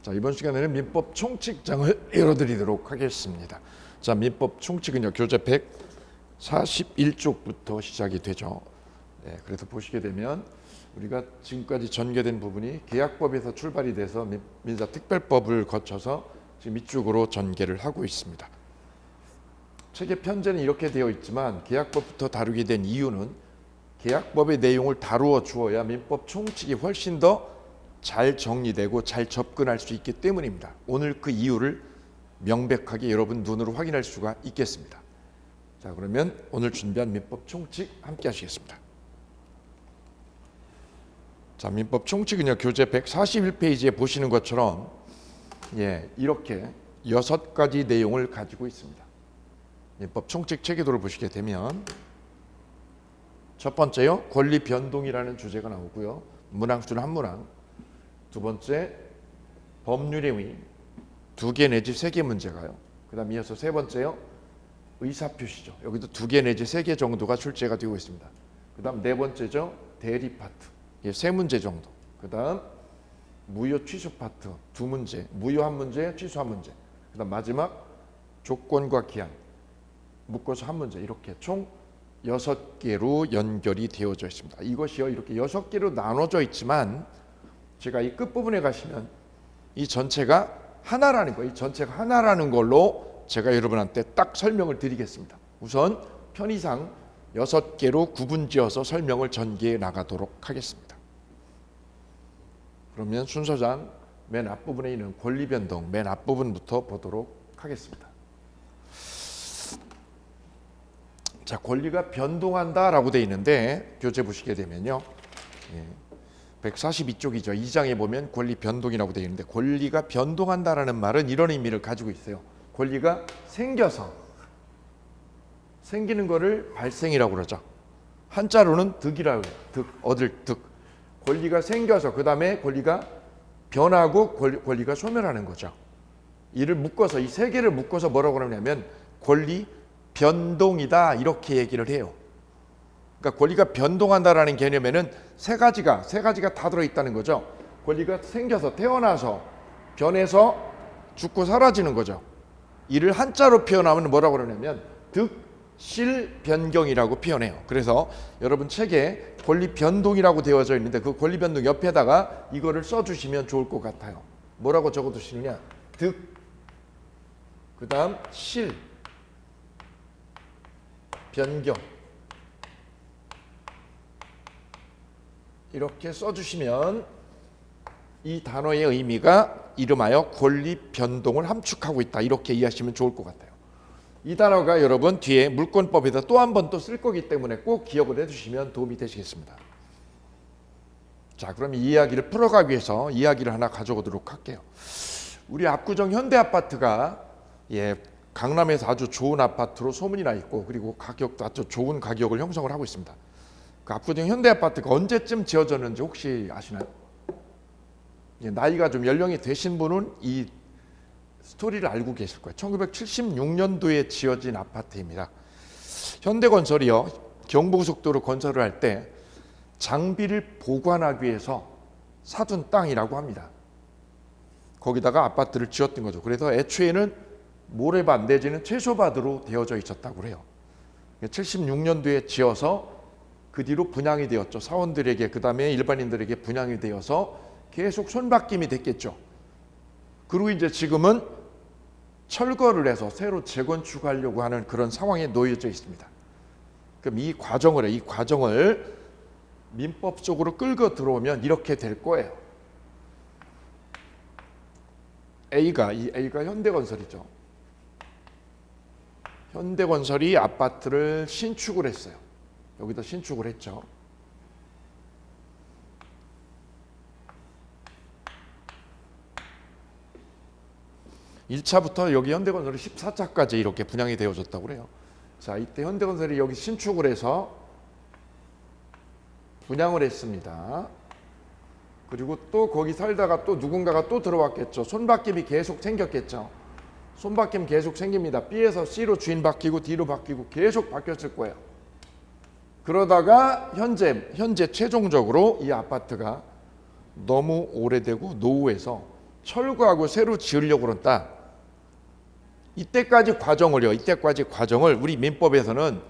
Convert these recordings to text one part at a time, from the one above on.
자, 이번 시간에는 민법 총칙장을 열어드리도록 하겠습니다. 자, 민법 총칙은요, 교재 141쪽부터 시작이 되죠. 네, 그래서 보시게 되면 우리가 지금까지 전개된 부분이 계약법에서 출발이 돼서 민사특별법을 거쳐서 지금 이쪽으로 전개를 하고 있습니다. 책의 편제는 이렇게 되어 있지만 계약법부터 다루게 된 이유는 계약법의 내용을 다루어 주어야 민법 총칙이 훨씬 더 잘 정리되고 잘 접근할 수 있기 때문입니다. 오늘 그 이유를 명백하게 여러분 눈으로 확인할 수가 있겠습니다. 자, 그러면 오늘 준비한 민법 총칙 함께 하시겠습니다. 자, 민법 총칙은요, 교재 141페이지에 보시는 것처럼 이렇게 6가지 내용을 가지고 있습니다. 민법 총칙 체계도를 보시게 되면 첫 번째요, 권리 변동이라는 주제가 나오고요. 문항 수는 한 문항. 두 번째, 법률의 의 2개 내지 3개 문제가요. 그 다음 이어서 세 번째요, 의사표시죠. 여기도 2개 내지 3개 정도가 출제가 되고 있습니다. 그 다음 네 번째죠, 대리 파트. 3문제 정도. 그 다음 무효 취소 파트 2문제, 무효 1문제, 취소 1문제. 그 다음 마지막 조건과 기한 묶어서 1문제. 이렇게 총 6개로 연결이 되어져 있습니다. 이것이요, 이렇게 6개로 나눠져 있지만 제가 이 끝부분에 가시면 이 전체가 하나라는 거예요. 이 전체가 하나라는 걸로 제가 여러분한테 딱 설명을 드리겠습니다. 우선 편의상 6개로 구분지어서 설명을 전개해 나가도록 하겠습니다. 그러면 순서상 맨 앞부분에 있는 권리 변동 맨 앞부분부터 보도록 하겠습니다. 자, 권리가 변동한다라고 되어 있는데 교재 보시게 되면요, 142쪽이죠. 2장에 보면 권리 변동이라고 되어 있는데 권리가 변동한다라는 말은 이런 의미를 가지고 있어요. 권리가 생겨서 생기는 거를 발생이라고 그러죠. 한자로는 득이라고 해요. 득, 얻을 득. 권리가 생겨서 그 다음에 권리가 변하고 권리가 소멸하는 거죠. 이를 묶어서 이 세 개를 묶어서 뭐라고 그러냐면 권리 변동이다 이렇게 얘기를 해요. 그러니까 권리가 변동한다라는 개념에는 세 가지가 다 들어있다는 거죠. 권리가 생겨서 태어나서 변해서 죽고 사라지는 거죠. 이를 한자로 표현하면 뭐라고 그러냐면 득실 변경이라고 표현해요. 그래서 여러분 책에 권리 변동이라고 되어져 있는데 그 권리 변동 옆에다가 이거를 써주시면 좋을 것 같아요. 뭐라고 적어두시느냐? 득, 그 다음 실, 변경. 이렇게 써주시면 이 단어의 의미가 이름하여 권리 변동을 함축하고 있다 이렇게 이해하시면 좋을 것 같아요. 이 단어가 여러분 뒤에 물권법에다 또 한 번 또 쓸 거기 때문에 꼭 기억을 해주시면 도움이 되시겠습니다. 자, 그럼 이 이야기를 풀어가기 위해서 이야기를 하나 가져오도록 할게요. 우리 압구정 현대아파트가 강남에서 아주 좋은 아파트로 소문이 나 있고 그리고 가격도 아주 좋은 가격을 형성을 하고 있습니다. 그 압구정 현대아파트가 언제쯤 지어졌는지 혹시 아시나요? 나이가 좀 연령이 되신 분은 이 스토리를 알고 계실 거예요. 1976년도에 지어진 아파트입니다. 현대건설이요, 경부고속도로 건설을 할 때 장비를 보관하기 위해서 사둔 땅이라고 합니다. 거기다가 아파트를 지었던 거죠. 그래서 애초에는 모래밭 내지는 채소밭으로 되어져 있었다고 해요. 76년도에 지어서 그 뒤로 분양이 되었죠. 사원들에게, 그 다음에 일반인들에게 분양이 되어서 계속 손바뀜이 됐겠죠. 그리고 이제 지금은 철거를 해서 새로 재건축하려고 하는 그런 상황에 놓여져 있습니다. 그럼 이 과정을 민법 쪽으로 끌고 들어오면 이렇게 될 거예요. A가 현대건설이죠. 현대건설이 아파트를 신축을 했어요. 여기다 신축을 했죠. (1차부터) 여기 현대건설이 14차까지 이렇게 분양이 되어졌다고 그래요. 자, 이때 현대건설이 여기 신축을 해서 분양을 했습니다. 그리고 또 거기 살다가 또 누군가가 또 들어왔겠죠. 손바뀜이 계속 생겼겠죠. 손바뀜 계속 생깁니다. B에서 C로 주인 바뀌고 D로 바뀌고 계속 바뀌었을 거예요. 그러다가 현재 최종적으로 이 아파트가 너무 오래되고 노후해서 철거하고 새로 지으려고 그런다. 이때까지 과정을 우리 민법에서는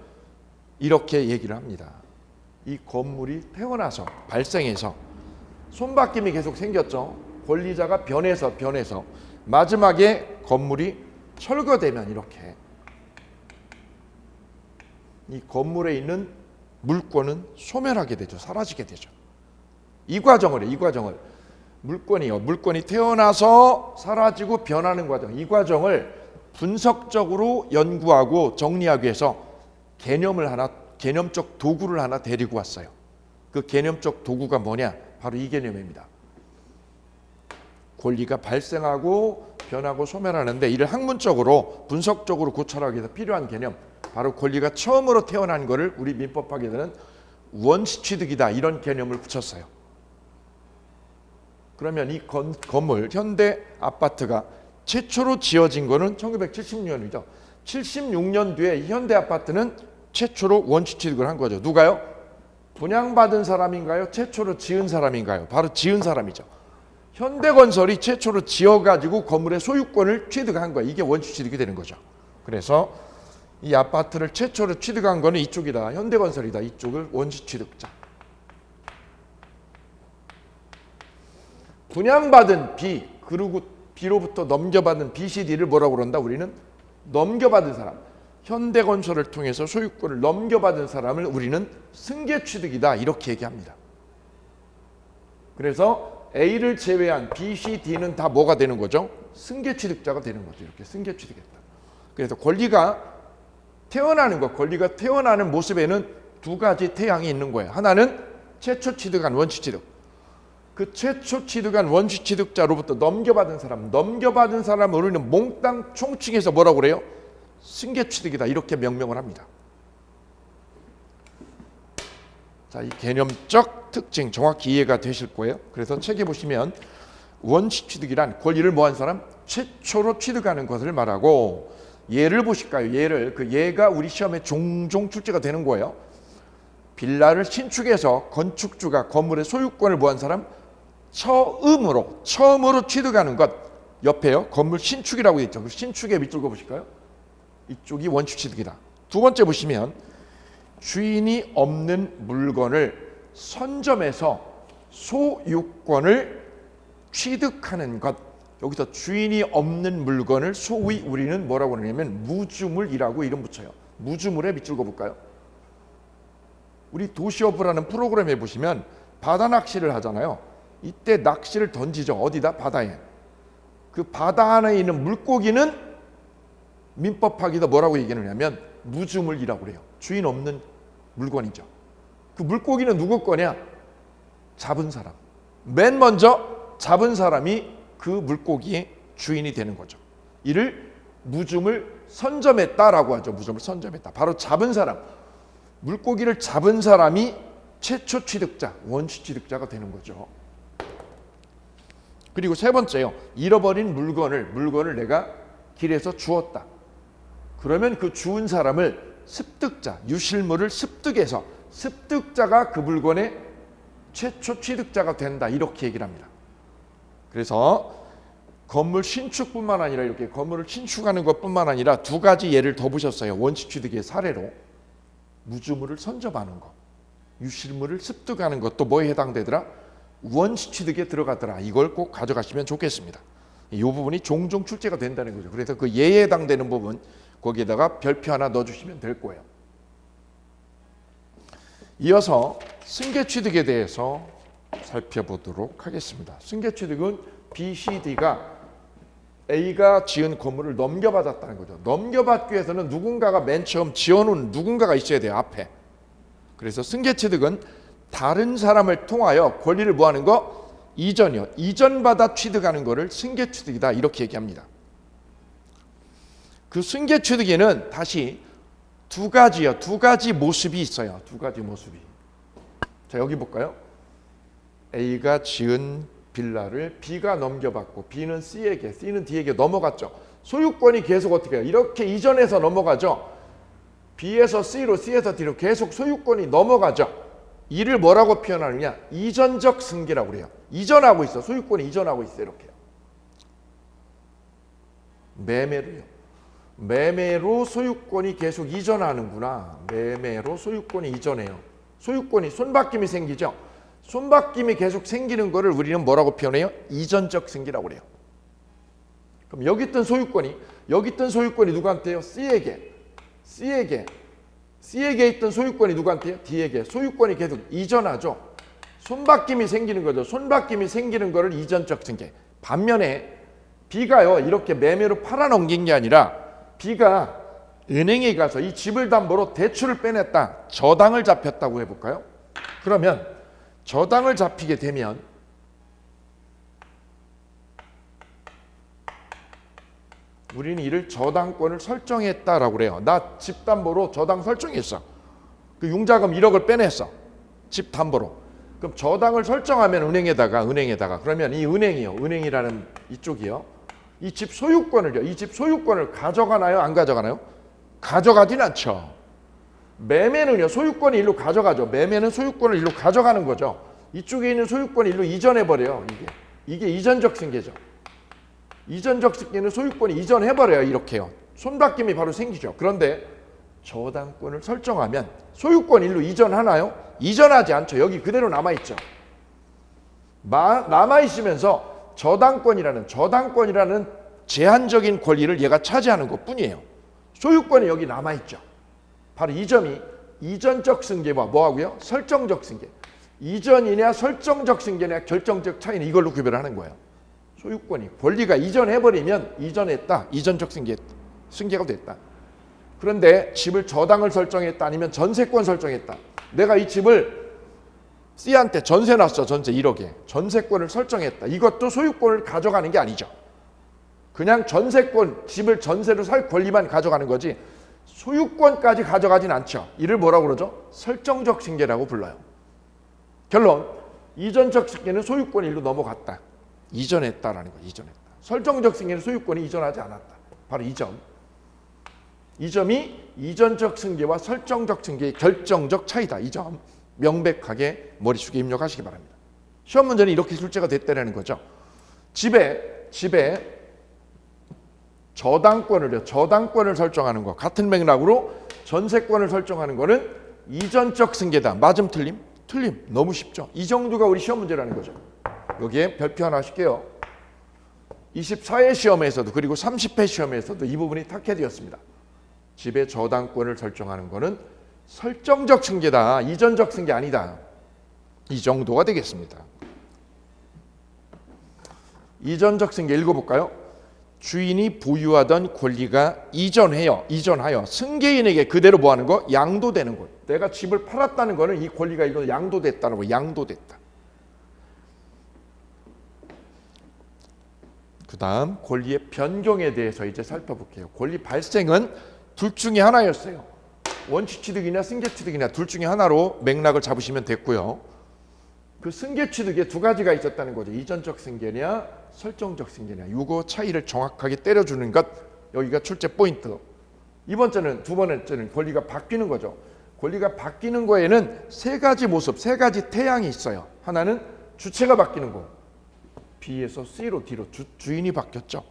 이렇게 얘기를 합니다. 이 건물이 태어나서 발생해서 손바뀜이 계속 생겼죠. 권리자가 변해서 마지막에 건물이 철거되면 이렇게 이 건물에 있는 물권은 소멸하게 되죠. 사라지게 되죠. 이 과정을 물권이 태어나서 사라지고 변하는 과정, 이 과정을 분석적으로 연구하고 정리하기 위해서 개념적 도구를 하나 데리고 왔어요. 그 개념적 도구가 뭐냐? 바로 이 개념입니다. 권리가 발생하고 변하고 소멸하는데 이를 학문적으로 분석적으로 고찰하기 위해서 필요한 개념, 바로 권리가 처음으로 태어난 것을 우리 민법학에서는 원시취득이다, 이런 개념을 붙였어요. 그러면 이 건물, 현대 아파트가 최초로 지어진 거는 1976년이죠. 76년 뒤에 이 현대 아파트는 최초로 원시취득을 한 거죠. 누가요? 분양받은 사람인가요? 최초로 지은 사람인가요? 바로 지은 사람이죠. 현대건설이 최초로 지어가지고 건물의 소유권을 취득한 거예요. 이게 원시취득이 되는 거죠. 그래서 이 아파트를 최초로 취득한 거는 이쪽이다. 현대건설이다. 이쪽을 원시취득자. 분양받은 B, 그리고 B로부터 넘겨받은 BCD를 뭐라고 그런다? 우리는 넘겨받은 사람. 현대건설을 통해서 소유권을 넘겨받은 사람을 우리는 승계취득이다, 이렇게 얘기합니다. 그래서 A를 제외한 B, C, D는 다 뭐가 되는 거죠? 승계취득자가 되는 거죠. 이렇게 승계취득했다. 그래서 권리가 태어나는 모습에는 두 가지 태양이 있는 거예요. 하나는 최초 취득한 원시취득. 그 최초 취득한 원시취득자로부터 넘겨받은 사람을 우리는 몽땅 총칭해서 뭐라고 그래요? 승계취득이다, 이렇게 명명을 합니다. 자, 이 개념적 특징 정확히 이해가 되실 거예요. 그래서 책에 보시면 원시취득이란 권리를 뭐한 사람? 최초로 취득하는 것을 말하고, 예를 보실까요? 그 예가 우리 시험에 종종 출제가 되는 거예요. 빌라를 신축해서 건축주가 건물의 소유권을 뭐한 사람? 처음으로 취득하는 것. 옆에요. 건물 신축이라고 되어 있죠. 그 신축에 밑줄 그어보실까요? 이쪽이 원시취득이다. 두 번째 보시면 주인이 없는 물건을 선점해서 소유권을 취득하는 것. 여기서 주인이 없는 물건을 소위 우리는 뭐라고 하냐면 무주물이라고 이름 붙여요. 무주물에 밑줄 그어볼까요? 우리 도시어부라는 프로그램에 보시면 바다 낚시를 하잖아요. 이때 낚시를 던지죠. 어디다? 바다에. 그 바다 안에 있는 물고기는 민법학에서 뭐라고 얘기하냐면 무주물이라고 그래요. 주인 없는 물건이죠. 그 물고기는 누구 거냐? 잡은 사람. 맨 먼저 잡은 사람이 그 물고기의 주인이 되는 거죠. 이를 무주물 선점했다라고 하죠. 무주물 선점했다. 바로 잡은 사람. 물고기를 잡은 사람이 최초 취득자, 원시취득자가 되는 거죠. 그리고 세 번째요. 잃어버린 물건을 내가 길에서 주었다. 그러면 그 주운 사람을 습득자, 유실물을 습득해서 습득자가 그 물건의 최초 취득자가 된다, 이렇게 얘기를 합니다. 그래서 건물 신축뿐만 아니라 이렇게 건물을 신축하는 것뿐만 아니라 두 가지 예를 더 보셨어요. 원시취득의 사례로 무주물을 선점하는 것, 유실물을 습득하는 것도 뭐에 해당되더라? 원시취득에 들어가더라. 이걸 꼭 가져가시면 좋겠습니다. 이 부분이 종종 출제가 된다는 거죠. 그래서 그 예에 해당되는 부분 거기에다가 별표 하나 넣어주시면 될 거예요. 이어서 승계취득에 대해서 살펴보도록 하겠습니다. 승계취득은 B, C, D가 A가 지은 건물을 넘겨받았다는 거죠. 넘겨받기 위해서는 누군가가 맨 처음 지어놓은 누군가가 있어야 돼요. 앞에. 그래서 승계취득은 다른 사람을 통하여 권리를 뭐하는 거? 이전이요. 이전받아 취득하는 거를 승계취득이다, 이렇게 얘기합니다. 그 승계취득에는 다시 두 가지 모습이 있어요. 두 가지 모습이. 자, 여기 볼까요? A가 지은 빌라를 B가 넘겨받고 B는 C에게, C는 D에게 넘어갔죠. 소유권이 계속 어떻게 해요? 이렇게 이전해서 넘어가죠. B에서 C로, C에서 D로 계속 소유권이 넘어가죠. 이를 뭐라고 표현하느냐? 이전적 승계라고 그래요. 이전하고 있어. 소유권이 이전하고 있어. 이렇게. 매매로요. 매매로 소유권이 계속 이전하는구나. 매매로 소유권이 이전해요. 소유권이 손바뀜이 생기죠. 손바뀜이 계속 생기는 거를 우리는 뭐라고 표현해요? 이전적 승계라고 그래요. 그럼 여기 있던 소유권이 누구한테요? C에게 있던 소유권이 누구한테요? D에게. 소유권이 계속 이전하죠. 손바뀜이 생기는 거죠. 손바뀜이 생기는 거를 이전적 승계. 반면에 B가요, 이렇게 매매로 팔아넘긴 게 아니라 B가 은행에 가서 이 집을 담보로 대출을 빼냈다. 저당을 잡혔다고 해볼까요? 그러면 저당을 잡히게 되면 우리는 이를 저당권을 설정했다라고 그래요. 나 집 담보로 저당 설정했어. 그 융자금 1억을 빼냈어. 집 담보로. 그럼 저당을 설정하면 은행에다가 그러면 이 은행이라는 이쪽이요. 이 집 소유권을 가져가나요? 안 가져가나요? 가져가진 않죠. 매매는요, 소유권이 일로 가져가죠. 매매는 소유권을 일로 가져가는 거죠. 이쪽에 있는 소유권을 일로 이전해버려요. 이게 이전적 승계죠. 이전적 승계는 소유권이 이전해버려요. 이렇게요. 손바뀜이 바로 생기죠. 그런데 저당권을 설정하면 소유권 일로 이전하나요? 이전하지 않죠. 여기 그대로 남아있죠. 남아있으면서 저당권이라는 제한적인 권리를 얘가 차지하는 것뿐이에요. 소유권이 여기 남아있죠. 바로 이 점이 이전적 승계와 뭐하고요? 설정적 승계. 이전이냐 설정적 승계냐 결정적 차이는 이걸로 구별하는 거예요. 소유권이 권리가 이전해버리면 이전했다. 이전적 승계가 됐다. 그런데 집을 저당을 설정했다 아니면 전세권 설정했다. 내가 이 집을 C한테 전세 놨어. 전세 1억에. 전세권을 설정했다. 이것도 소유권을 가져가는 게 아니죠. 그냥 전세권, 집을 전세로 살 권리만 가져가는 거지 소유권까지 가져가진 않죠. 이를 뭐라고 그러죠? 설정적 승계라고 불러요. 결론, 이전적 승계는 소유권이 일로 넘어갔다. 이전했다라는 거예요. 이전했다. 설정적 승계는 소유권이 이전하지 않았다. 바로 이 점. 이 점이 이전적 승계와 설정적 승계의 결정적 차이다. 이 점 명백하게 머릿속에 입력하시기 바랍니다. 시험 문제는 이렇게 출제가 됐다는 거죠. 집에 저당권을 설정하는 거 같은 맥락으로 전세권을 설정하는 거는 이전적 승계다. 맞음 틀림? 틀림. 너무 쉽죠. 이 정도가 우리 시험 문제라는 거죠. 여기에 별표 하나 하실게요. 24회 시험에서도 그리고 30회 시험에서도 이 부분이 탁해되었습니다. 집의 저당권을 설정하는 거는 설정적 승계다. 이전적 승계 아니다. 이 정도가 되겠습니다. 이전적 승계 읽어볼까요? 주인이 보유하던 권리가 이전하여 승계인에게 그대로 뭐하는 거? 양도되는 것. 내가 집을 팔았다는 거는 이 권리가 이거 양도됐다는 거. 양도됐다. 그 다음 권리의 변경에 대해서 이제 살펴볼게요. 권리 발생은 둘 중에 하나였어요. 원칙취득이나 승계취득이나 둘 중에 하나로 맥락을 잡으시면 됐고요. 그 승계취득에 두 가지가 있었다는 거죠. 이전적 승계냐 설정적 승계냐. 이거 차이를 정확하게 때려주는 것. 여기가 출제 포인트. 두 번째는 권리가 바뀌는 거죠. 권리가 바뀌는 거에는 세 가지 모습, 세 가지 태양이 있어요. 하나는 주체가 바뀌는 거. B에서 C로 D로 주인이 바뀌었죠.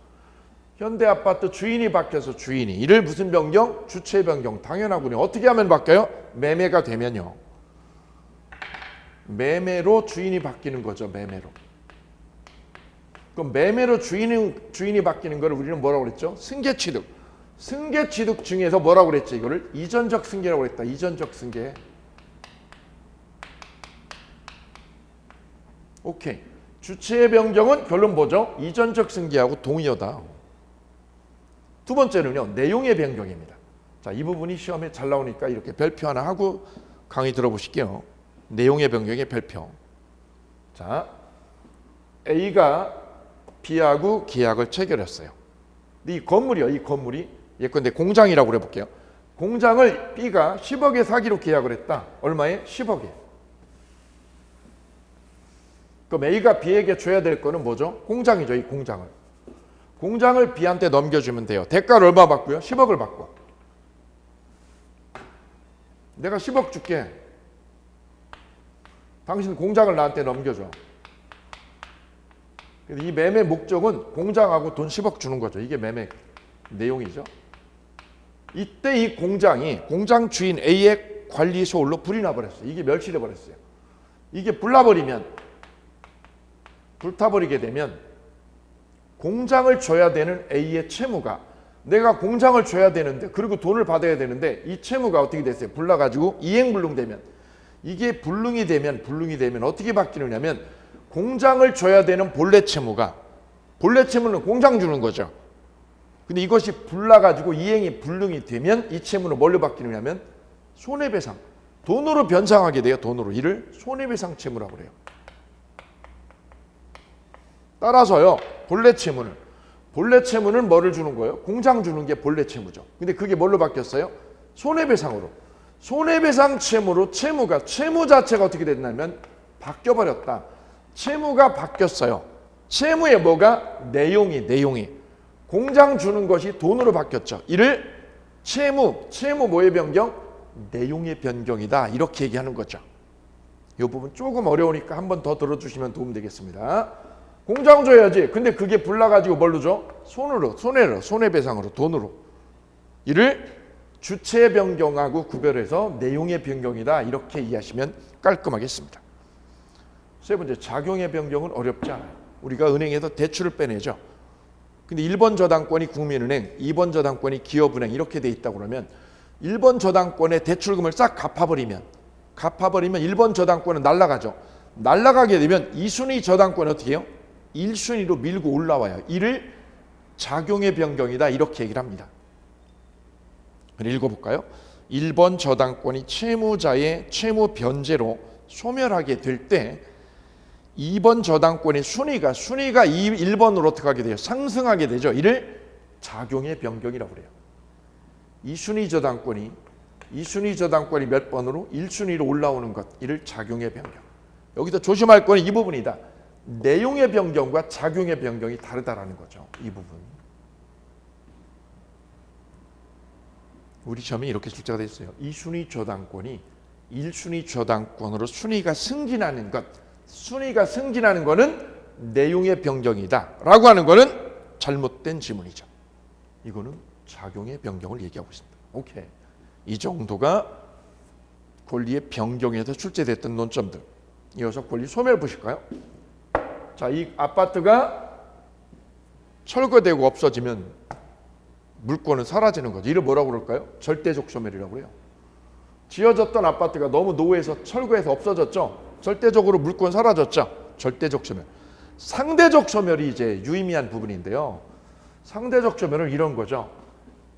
현대아파트 주인이 바뀌어서 주인이. 이를 무슨 변경? 주체 변경. 당연하군요. 어떻게 하면 바뀌어요? 매매가 되면요. 매매로 주인이 바뀌는 거죠. 매매로. 그럼 매매로 주인이 바뀌는 거를 우리는 뭐라고 그랬죠? 승계취득. 승계취득 중에서 뭐라고 그랬죠? 이거를 이전적 승계라고 그랬다. 이전적 승계. 오케이. 주체의 변경은 결론 뭐죠? 이전적 승계하고 동의어다. 두 번째는요. 내용의 변경입니다. 자, 이 부분이 시험에 잘 나오니까 이렇게 별표 하나 하고 강의 들어보실게요. 내용의 변경의 별표. 자, A가 B하고 계약을 체결했어요. 이 건물이 예컨대 공장이라고 해볼게요. 공장을 B가 10억에 사기로 계약을 했다. 얼마에? 10억에. 그럼 A가 B에게 줘야 될 거는 뭐죠? 공장이죠. 이 공장을. 공장을 B한테 넘겨주면 돼요. 대가를 얼마 받고요? 10억을 받고. 내가 10억 줄게. 당신 공장을 나한테 넘겨줘. 이 매매 목적은 공장하고 돈 10억 주는 거죠. 이게 매매. 내용이죠. 이때 이 공장이 공장 주인 A의 관리 소홀로 불이 나버렸어요. 이게 멸실해 버렸어요. 이게 불나버리면, 불타버리게 되면 공장을 줘야 되는 A의 채무가, 내가 공장을 줘야 되는데, 그리고 돈을 받아야 되는데 이 채무가 어떻게 됐어요? 불나가지고 이행불능되면, 이게 불능이 되면 어떻게 바뀌느냐면, 공장을 줘야 되는 본래 채무가, 본래 채무는 공장 주는 거죠. 근데 이것이 불나가지고 이행이 불능이 되면 이 채무는 뭘로 바뀌느냐면 손해배상, 돈으로 변상하게 돼요. 돈으로. 이를 손해배상 채무라고 그래요. 따라서요, 본래 채무는 뭐를 주는 거예요? 공장 주는 게 본래 채무죠. 근데 그게 뭘로 바뀌었어요? 손해배상으로. 손해배상 채무로 채무 자체가 어떻게 됐냐면 바뀌어버렸다. 채무가 바뀌었어요. 채무의 뭐가? 내용이. 공장 주는 것이 돈으로 바뀌었죠. 이를 채무 뭐의 변경? 내용의 변경이다. 이렇게 얘기하는 거죠. 이 부분 조금 어려우니까 한 번 더 들어주시면 도움 되겠습니다. 공장 줘야지. 근데 그게 불나가지고 뭘로 줘? 손해배상으로, 돈으로. 이를 주체 변경하고 구별해서 내용의 변경이다. 이렇게 이해하시면 깔끔하겠습니다. 세 번째, 작용의 변경은 어렵지 않아요. 우리가 은행에서 대출을 빼내죠. 근데 1번 저당권이 국민은행, 2번 저당권이 기업은행 이렇게 돼 있다고 그러면 1번 저당권의 대출금을 싹 갚아버리면 1번 저당권은 날아가죠. 날아가게 되면 2순위 저당권은 어떻게 해요? 1순위로 밀고 올라와요. 이를 작용의 변경이다. 이렇게 얘기를 합니다. 읽어볼까요? 1번 저당권이 채무자의 채무 변제로 소멸하게 될 때 2번 저당권의 순위가 1번으로 어떻게 하게 돼요? 상승하게 되죠. 이를 작용의 변경이라고 그래요. 2순위 저당권이 몇 번으로? 1순위로 올라오는 것. 이를 작용의 변경. 여기서 조심할 건 이 부분이다. 내용의 변경과 작용의 변경이 다르다라는 거죠. 이 부분. 우리 시험에 이렇게 출제가 되어 있어요. 2순위 저당권이 1순위 저당권으로 순위가 승진하는 것. 순위가 승진하는 것은 내용의 변경이다 라고 하는 것은 잘못된 지문이죠. 이거는 작용의 변경을 얘기하고 있습니다. 오케이. 이 정도가 권리의 변경에서 출제됐던 논점들. 이어서 권리 소멸 보실까요? 자, 이 아파트가 철거되고 없어지면 물권은 사라지는 거죠. 이를 뭐라고 그럴까요? 절대적 소멸이라고 해요. 지어졌던 아파트가 너무 노후해서 철거해서 없어졌죠. 절대적으로 물권 사라졌죠. 절대적 소멸. 상대적 소멸이 이제 유의미한 부분인데요. 상대적 소멸은 이런 거죠.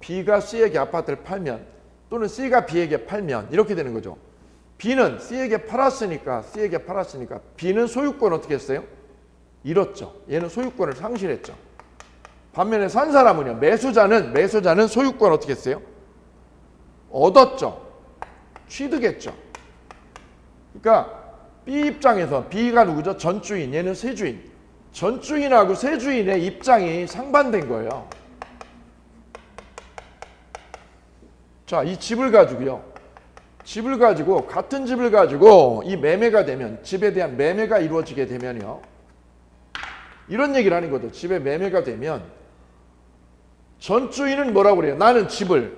B가 C에게 아파트를 팔면, 또는 C가 B에게 팔면 이렇게 되는 거죠. B는 C에게 팔았으니까 B는 소유권 어떻게 했어요? 잃었죠. 얘는 소유권을 상실했죠. 반면에 산 사람은요, 매수자는 소유권 어떻게 했어요? 얻었죠. 취득했죠. 그러니까 B 입장에서 B가 누구죠? 전주인, 얘는 세주인. 전주인하고 세주인의 입장이 상반된 거예요. 자, 이 집을 가지고 같은 집을 가지고 이 매매가 되면, 집에 대한 매매가 이루어지게 되면요, 이런 얘기를 하는 거죠. 집에 매매가 되면 전주인은 뭐라고 그래요? 나는 집을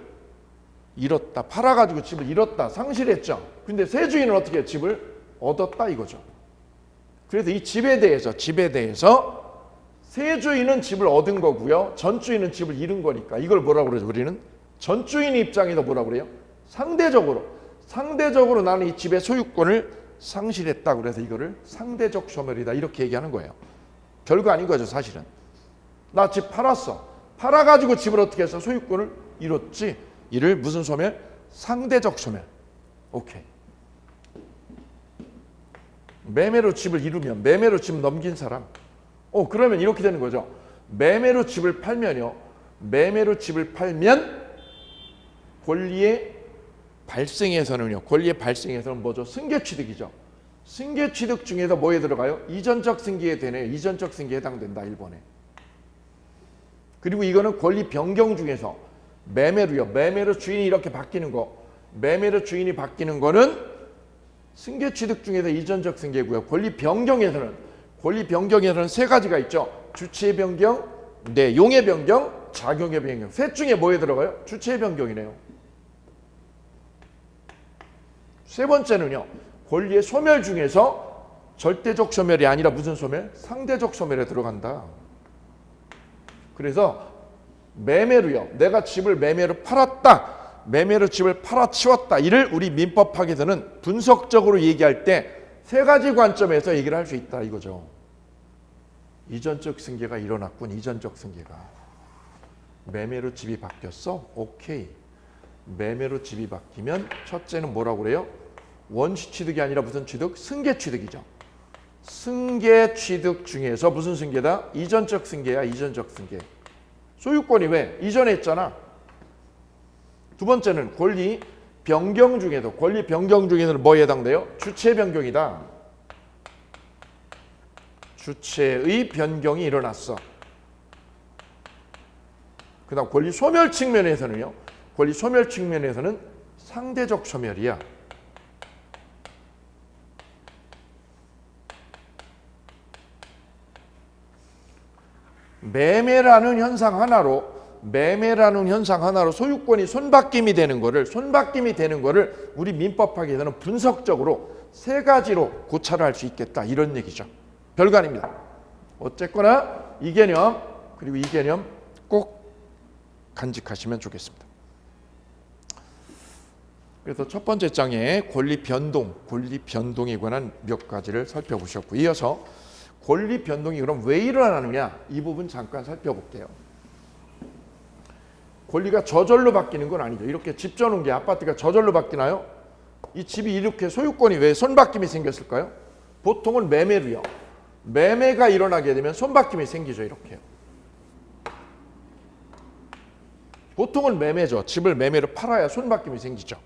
잃었다. 팔아가지고 집을 잃었다. 상실했죠. 근데 세주인은 어떻게 해요? 집을 얻었다 이거죠. 그래서 이 집에 대해서 세주인은 집을 얻은 거고요. 전주인은 집을 잃은 거니까 이걸 뭐라고 그러죠? 우리는 전주인 입장에서 뭐라고 그래요? 상대적으로 나는 이 집의 소유권을 상실했다. 그래서 이거를 상대적 소멸이다. 이렇게 얘기하는 거예요. 별거 아닌 거죠, 사실은. 나 집 팔았어. 팔아가지고 집을 어떻게 해서 소유권을 잃었지. 이를 무슨 소멸? 상대적 소멸. 오케이. 매매로 집을 잃으면, 매매로 집 넘긴 사람. 그러면 이렇게 되는 거죠. 매매로 집을 팔면 권리의 발생에서는 뭐죠? 승계취득이죠. 승계취득 중에서 뭐에 들어가요? 이전적 승계에 되네요. 이전적 승계에 해당된다, 1번에. 그리고 이거는 권리 변경 중에서 매매로 주인이 이렇게 바뀌는 거, 매매로 주인이 바뀌는 거는 승계취득 중에서 이전적 승계고요. 권리 변경에서는 세 가지가 있죠. 주체의 변경, 내용의 변경, 작용의 변경. 셋 중에 뭐에 들어가요? 주체의 변경이네요. 세 번째는요. 권리의 소멸 중에서 절대적 소멸이 아니라 무슨 소멸? 상대적 소멸에 들어간다. 그래서 매매로요. 내가 집을 매매로 팔았다. 매매로 집을 팔아치웠다. 이를 우리 민법학에서는 분석적으로 얘기할 때 세 가지 관점에서 얘기를 할 수 있다 이거죠. 이전적 승계가 일어났군. 이전적 승계가. 매매로 집이 바뀌었어? 오케이. 매매로 집이 바뀌면 첫째는 뭐라고 그래요? 원시 취득이 아니라 무슨 취득? 승계 취득이죠. 승계 취득 중에서 무슨 승계다? 이전적 승계야. 이전적 승계. 소유권이 왜? 이전에 했잖아. 두 번째는 권리 변경 중에도 권리 변경 중에는 뭐에 해당돼요? 주체 변경이다. 주체의 변경이 일어났어. 그 다음 권리 소멸 측면에서는요. 권리 소멸 측면에서는 상대적 소멸이야. 매매라는 현상 하나로 소유권이 손바뀜이 되는 거를 우리 민법학에서는 분석적으로 세 가지로 고찰을 할 수 있겠다 이런 얘기죠. 별거 아닙니다. 어쨌거나 이 개념 그리고 이 개념 꼭 간직하시면 좋겠습니다. 그래서 첫 번째 장에 권리 변동에 관한 몇 가지를 살펴보셨고 이어서 권리 변동이 그럼 왜 일어나느냐 이 부분 잠깐 살펴볼게요. 권리가 저절로 바뀌는 건 아니죠. 이렇게 집 져놓은 게 아파트가 저절로 바뀌나요? 이 집이 이렇게 소유권이 왜 손바뀜이 생겼을까요? 보통은 매매로요. 매매가 일어나게 되면 손바뀜이 생기죠. 이렇게요. 보통은 매매죠. 집을 매매로 팔아야 손바뀜이 생기죠.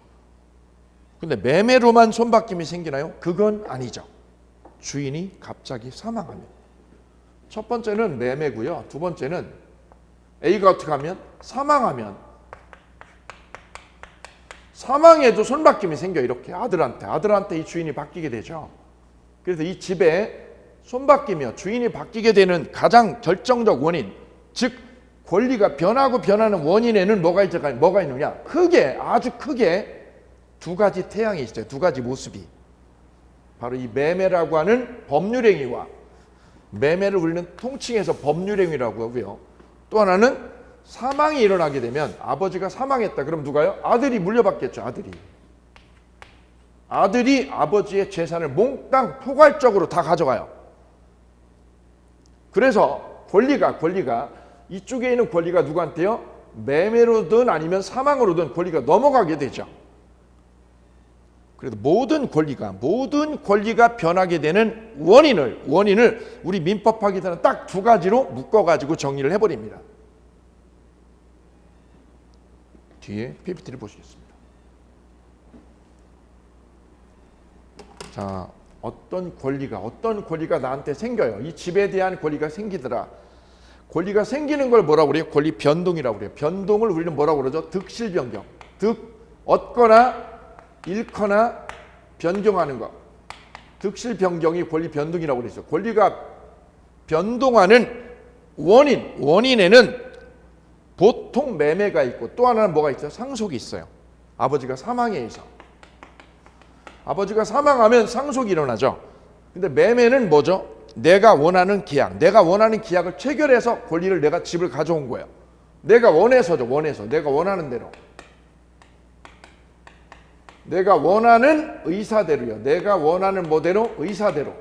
근데 매매로만 손바뀜이 생기나요? 그건 아니죠. 주인이 갑자기 사망하면. 첫 번째는 매매고요. 두 번째는 A가 어떻게 하면? 사망해도 손바뀜이 생겨. 이렇게 아들한테 이 주인이 바뀌게 되죠. 그래서 이 집에 손바뀌며 주인이 바뀌게 되는 가장 결정적 원인, 즉 권리가 변하는 원인에는 뭐가 있느냐? 아주 크게 두 가지 태양이 있어요. 두 가지 모습이. 바로 이 매매라고 하는 법률행위와 매매를 우리는 통칭해서 법률행위라고 하고요. 또 하나는 사망이 일어나게 되면 아버지가 사망했다. 그럼 누가요? 아들이 물려받겠죠. 아들이 아버지의 재산을 몽땅 포괄적으로 다 가져가요. 그래서 권리가 이쪽에 있는 권리가 누구한테요? 매매로든 아니면 사망으로든 권리가 넘어가게 되죠. 그래도 모든 권리가 변하게 되는 원인을 우리 민법학에서는 딱 두 가지로 묶어가지고 정리를 해버립니다. 뒤에 PPT를 보시겠습니다. 자, 어떤 권리가 나한테 생겨요. 이 집에 대한 권리가 생기더라. 권리가 생기는 걸 뭐라고 그래요? 권리 변동이라고 그래요. 변동을 우리는 뭐라고 그러죠? 득실 변경. 얻거나 잃거나 변경하는 것. 득실 변경이 권리 변동이라고 그랬어요. 권리가 변동하는 원인에는 보통 매매가 있고 또 하나는 뭐가 있어요? 상속이 있어요. 아버지가 사망에 의해서. 아버지가 사망하면 상속이 일어나죠. 근데 매매는 뭐죠? 내가 원하는 계약을 체결해서 권리를 집을 가져온 거예요. 내가 원해서죠. 내가 원하는 대로. 내가 원하는 의사대로요. 내가 원하는 뭐대로? 의사대로.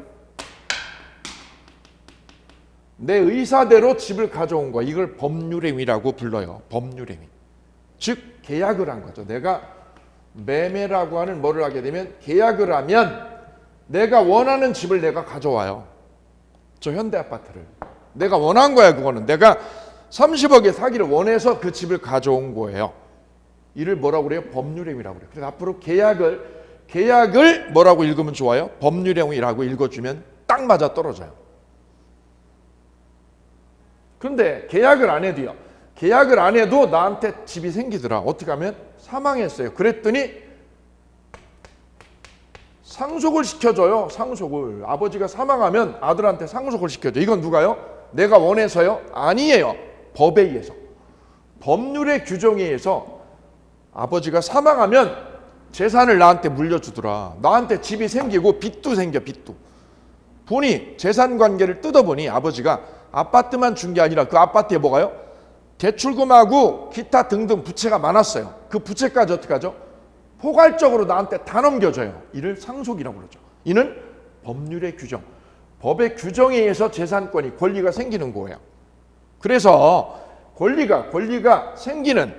내 의사대로 집을 가져온 거야. 이걸 법률행위라고 불러요. 법률행위. 즉 계약을 한 거죠. 내가 매매라고 하는 뭐를 하게 되면 계약을 하면 내가 원하는 집을 내가 가져와요. 저 현대아파트를. 내가 원한 거야. 그거는. 내가 30억에 사기를 원해서 그 집을 가져온 거예요. 이를 뭐라고 그래요? 법률행위라고 그래요. 그래서 앞으로 계약을 뭐라고 읽으면 좋아요? 법률행위라고 읽어주면 딱 맞아 떨어져요. 그런데 계약을 안 해도 나한테 집이 생기더라. 어떻게 하면? 사망했어요. 그랬더니 상속을 시켜줘요. 상속을. 아버지가 사망하면 아들한테 상속을 시켜줘. 이건 누가요? 내가 원해서요? 아니에요. 법에 의해서. 법률의 규정에 의해서 아버지가 사망하면 재산을 나한테 물려주더라. 나한테 집이 생기고 빚도 생겨, 빚도. 보니 재산 관계를 뜯어보니 아버지가 아파트만 준 게 아니라 그 아파트에 뭐가요? 대출금하고 기타 등등 부채가 많았어요. 그 부채까지 어떻게 하죠? 포괄적으로 나한테 다 넘겨줘요. 이를 상속이라고 그러죠. 이는 법률의 규정, 법의 규정에 의해서 재산권이, 권리가 생기는 거예요. 그래서 권리가 생기는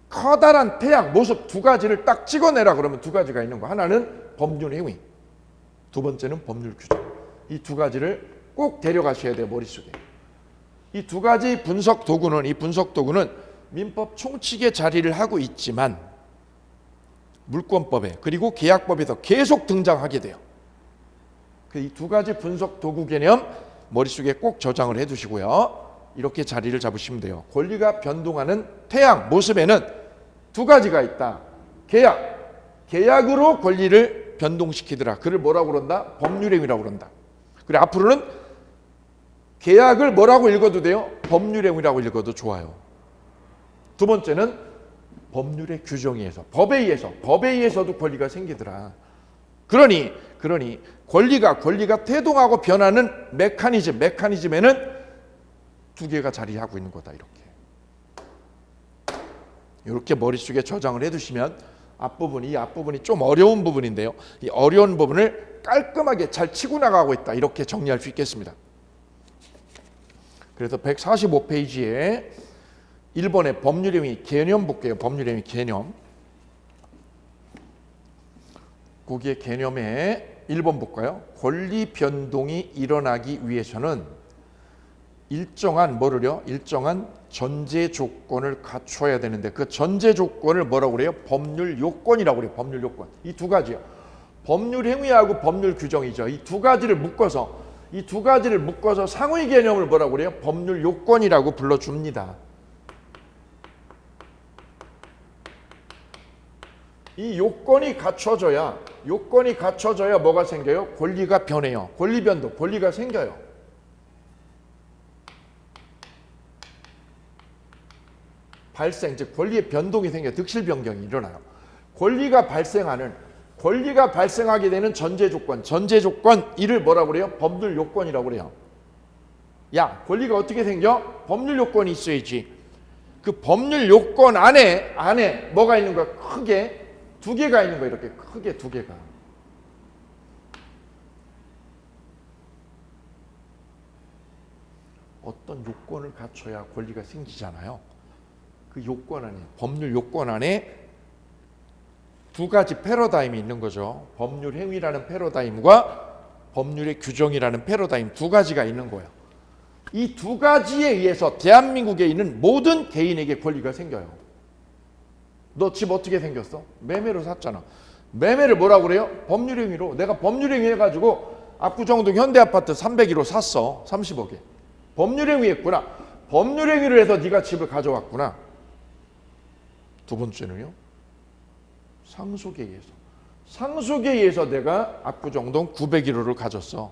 커다란 태양 모습 두 가지를 딱 찍어내라 그러면 두 가지가 있는 거. 하나는 법률 행위, 두 번째는 법률 규정. 이 두 가지를 꼭 데려가셔야 돼요, 머릿속에. 이 두 가지 분석 도구는 민법 총칙의 자리를 하고 있지만 물권법에 그리고 계약법에서 계속 등장하게 돼요. 이 두 가지 분석 도구 개념 머릿속에 꼭 저장을 해두시고요. 이렇게 자리를 잡으시면 돼요. 권리가 변동하는 태양 모습에는 두 가지가 있다. 계약으로 권리를 변동시키더라. 그를 뭐라고 그런다? 법률행위라고 그런다. 그래, 앞으로는 계약을 뭐라고 읽어도 돼요? 법률행위라고 읽어도 좋아요. 두 번째는 법률의 규정에 의해서, 법에 의해서도 권리가 생기더라. 그러니 권리가 태동하고 변하는 메커니즘에는 두 개가 자리하고 있는 거다. 이렇게 머릿속에 저장을 해두시면 이 앞부분이 좀 어려운 부분인데요. 이 어려운 부분을 깔끔하게 잘 치고 나가고 있다. 이렇게 정리할 수 있겠습니다. 그래서 145페이지에 1번의 법률행위 개념 볼게요. 법률행위 개념. 거기에 개념에 1번 볼까요? 권리 변동이 일어나기 위해서는 일정한 전제 조건을 갖춰야 되는데 그 전제 조건을 뭐라고 그래요? 법률 요건이라고 그래요. 법률 요건. 이 두 가지요. 법률 행위하고 법률 규정이죠. 이 두 가지를 묶어서 상위 개념을 뭐라고 그래요? 법률 요건이라고 불러줍니다. 이 요건이 갖춰져야 뭐가 생겨요? 권리가 변해요. 권리 변동, 권리가 생겨요. 발생, 즉 권리의 변동이 생겨 득실 변경이 일어나요. 권리가 발생하게 되는 전제 조건 이를 뭐라고 그래요? 법률 요건이라고 그래요. 야, 권리가 어떻게 생겨? 법률 요건이 있어야지. 그 법률 요건 안에 뭐가 있는 거야? 크게 두 개가 있는 거야. 이렇게 크게 두 개가. 어떤 요건을 갖춰야 권리가 생기잖아요. 그 요건 안에, 법률 요건 안에 두 가지 패러다임이 있는 거죠. 법률 행위라는 패러다임과 법률의 규정이라는 패러다임 두 가지가 있는 거예요. 이 두 가지에 의해서 대한민국에 있는 모든 개인에게 권리가 생겨요. 너 집 어떻게 생겼어? 매매로 샀잖아. 매매를 뭐라고 그래요? 법률 행위로. 내가 법률 행위 해가지고 압구정동 현대아파트 301호 샀어. 30억에. 법률 행위 했구나. 법률 행위를 해서 네가 집을 가져왔구나. 두 번째는요. 상속에 의해서 내가 압구정동 901호를 가졌어.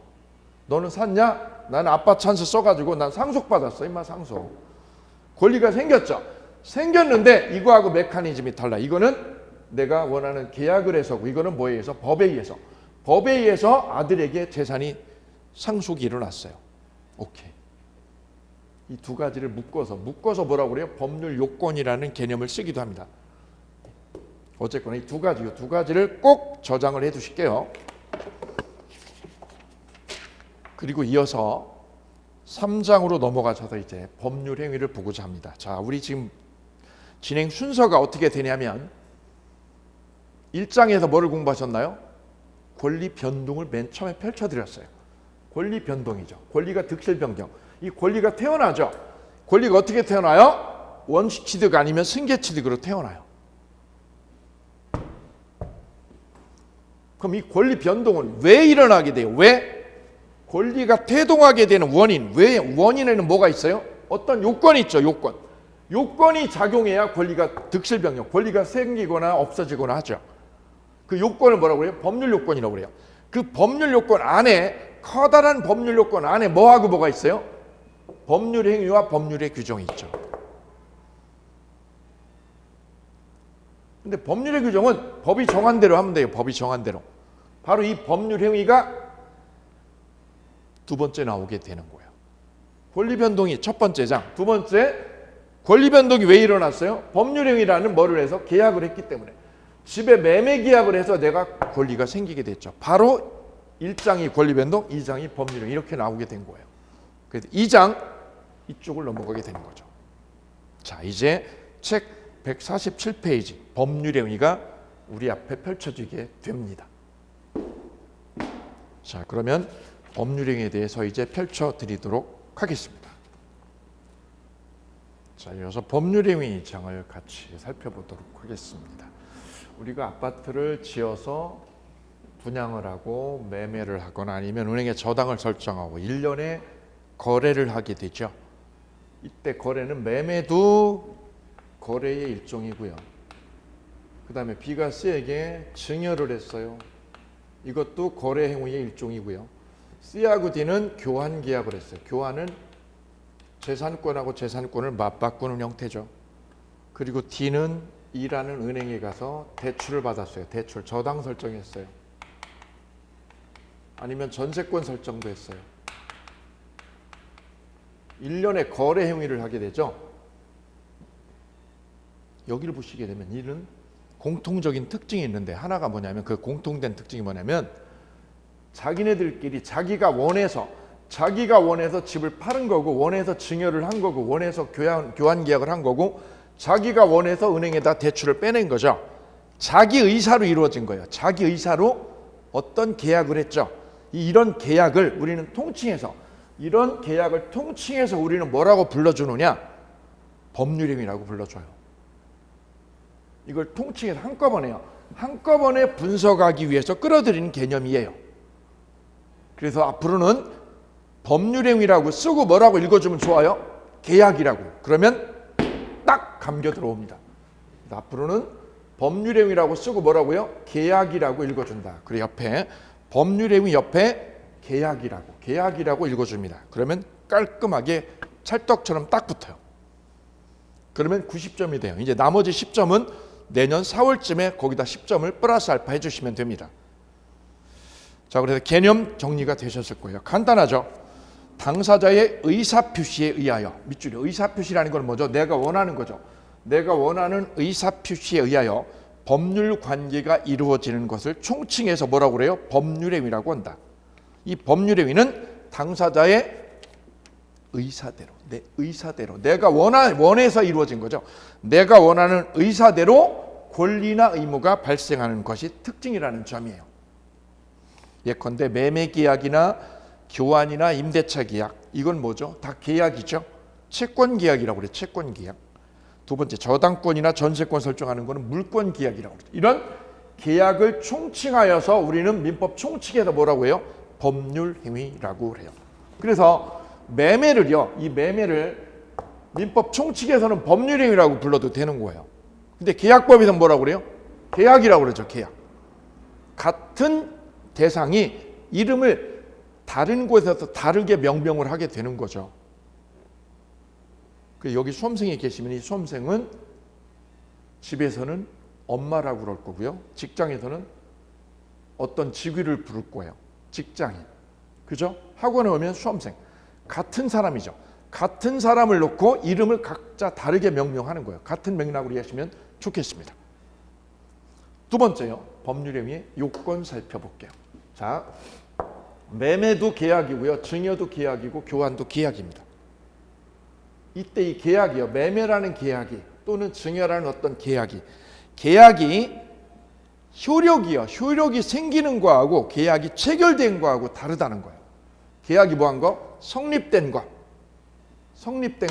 너는 샀냐? 나는 아빠 찬스 써가지고 난 상속받았어. 임마 상속. 권리가 생겼죠. 생겼는데 이거하고 메커니즘이 달라. 이거는 내가 원하는 계약을 해서고 이거는 뭐에 의해서? 법에 의해서 아들에게 재산이 상속이 일어났어요. 오케이. 이 두 가지를 묶어서 뭐라고 그래요? 법률 요건이라는 개념을 쓰기도 합니다. 어쨌거나 이 두 가지를 꼭 저장을 해 두실게요. 그리고 이어서 3장으로 넘어가셔서 이제 법률 행위를 보고자 합니다. 자, 우리 지금 진행 순서가 어떻게 되냐면 1장에서 뭐를 공부하셨나요? 권리 변동을 맨 처음에 펼쳐드렸어요. 권리 변동이죠. 권리가 득실 변경. 이 권리가 태어나죠. 권리가 어떻게 태어나요? 원시 취득 아니면 승계 취득으로 태어나요. 그럼 이 권리 변동은 왜 일어나게 돼요? 왜? 권리가 태동하게 되는 원인. 왜? 원인에는 뭐가 있어요? 어떤 요건이 있죠. 요건이 작용해야 권리가 득실 변경, 권리가 생기거나 없어지거나 하죠. 그 요건을 뭐라고 그래요? 법률 요건이라고 그래요. 그 법률 요건 안에, 커다란 법률 요건 안에 뭐하고 뭐가 있어요? 법률 행위와 법률의 규정이 있죠. 근데 법률의 규정은 법이 정한 대로 하면 돼요. 법이 정한 대로. 바로 이 법률 행위가 두 번째 나오게 되는 거예요. 권리 변동이 첫 번째 장. 두 번째, 권리 변동이 왜 일어났어요? 법률 행위라는 뭐를 해서 계약을 했기 때문에. 집에 매매 계약을 해서 내가 권리가 생기게 됐죠. 바로 1장이 권리 변동, 2장이 법률 행위 이렇게 나오게 된 거예요. 그래서 2장 이쪽을 넘어가게 되는 거죠. 자, 이제 책 147페이지 법률 행위가 우리 앞에 펼쳐지게 됩니다. 자, 그러면 법률 행위에 대해서 이제 펼쳐드리도록 하겠습니다. 자, 이어서 법률 행위 장을 같이 살펴보도록 하겠습니다. 우리가 아파트를 지어서 분양을 하고 매매를 하거나 아니면 은행에 저당을 설정하고 1년에 거래를 하게 되죠. 이때 거래는 매매도 거래의 일종이고요. 그 다음에 B가 C에게 증여를 했어요. 이것도 거래 행위의 일종이고요. C하고 D는 교환 계약을 했어요. 교환은 재산권하고 재산권을 맞바꾸는 형태죠. 그리고 D는 E라는 은행에 가서 대출을 받았어요. 대출, 저당 설정했어요. 아니면 전세권 설정도 했어요. 1년에 거래 행위를 하게 되죠. 여기를 보시게 되면 이는 공통적인 특징이 있는데 하나가 뭐냐면 그 공통된 특징이 뭐냐면 자기네들끼리 자기가 원해서 집을 파는 거고 원해서 증여를 한 거고 원해서 교환 계약을 한 거고 자기가 원해서 은행에다 대출을 빼낸 거죠. 자기 의사로 이루어진 거예요. 자기 의사로 어떤 계약을 했죠. 이런 계약을 우리는 통칭해서 이런 계약을 통칭해서 우리는 뭐라고 불러주느냐? 법률행위라고 불러줘요. 이걸 통칭해서 한꺼번에 분석하기 위해서 끌어들이는 개념이에요. 그래서 앞으로는 법률행위라고 쓰고 뭐라고 읽어주면 좋아요? 계약이라고. 그러면 딱 감겨 들어옵니다. 앞으로는 법률행위라고 쓰고 뭐라고요? 계약이라고 읽어준다. 그리고 옆에 법률행위 옆에 계약이라고 읽어줍니다. 그러면 깔끔하게 찰떡처럼 딱 붙어요. 그러면 90점이 돼요. 이제 나머지 10점은 내년 4월쯤에 거기다 10점을 플러스 알파 해주시면 됩니다. 자, 그래서 개념 정리가 되셨을 거예요. 간단하죠. 당사자의 의사표시에 의하여, 밑줄이 의사표시라는 건 뭐죠? 내가 원하는 거죠. 내가 원하는 의사표시에 의하여 법률 관계가 이루어지는 것을 총칭해서 뭐라고 그래요? 법률행위라고 한다. 이 법률행위는 당사자의 의사대로 내가 원해서 이루어진 거죠. 내가 원하는 의사대로 권리나 의무가 발생하는 것이 특징이라는 점이에요. 예컨대 매매 계약이나 교환이나 임대차 계약, 이건 뭐죠? 다 계약이죠. 채권 계약이라고 그래요. 채권 계약. 두 번째, 저당권이나 전세권 설정하는 거는 물권 계약이라고 그래요. 이런 계약을 총칭하여서 우리는 민법 총칙에서 뭐라고 해요? 법률 행위라고 해요. 그래서 매매를요, 이 매매를 민법 총칙에서는 법률 행위라고 불러도 되는 거예요. 근데 계약법에서는 뭐라고 그래요? 계약이라고 그러죠. 계약. 같은 대상이 이름을 다른 곳에서 다르게 명명을 하게 되는 거죠. 여기 수험생이 계시면 이 수험생은 집에서는 엄마라고 그럴 거고요. 직장에서는 어떤 직위를 부를 거예요. 직장인. 그죠? 학원에 오면 수험생. 같은 사람이죠. 같은 사람을 놓고 이름을 각자 다르게 명명하는 거예요. 같은 맥락으로 이해하시면 좋겠습니다. 두 번째요. 법률행위의 요건 살펴볼게요. 자, 매매도 계약이고요. 증여도 계약이고 교환도 계약입니다. 이때 이 계약이요. 매매라는 계약이 또는 증여라는 어떤 계약이 효력이 생기는 거하고 계약이 체결된 거하고 다르다는 거예요. 계약이 뭐한 거? 성립된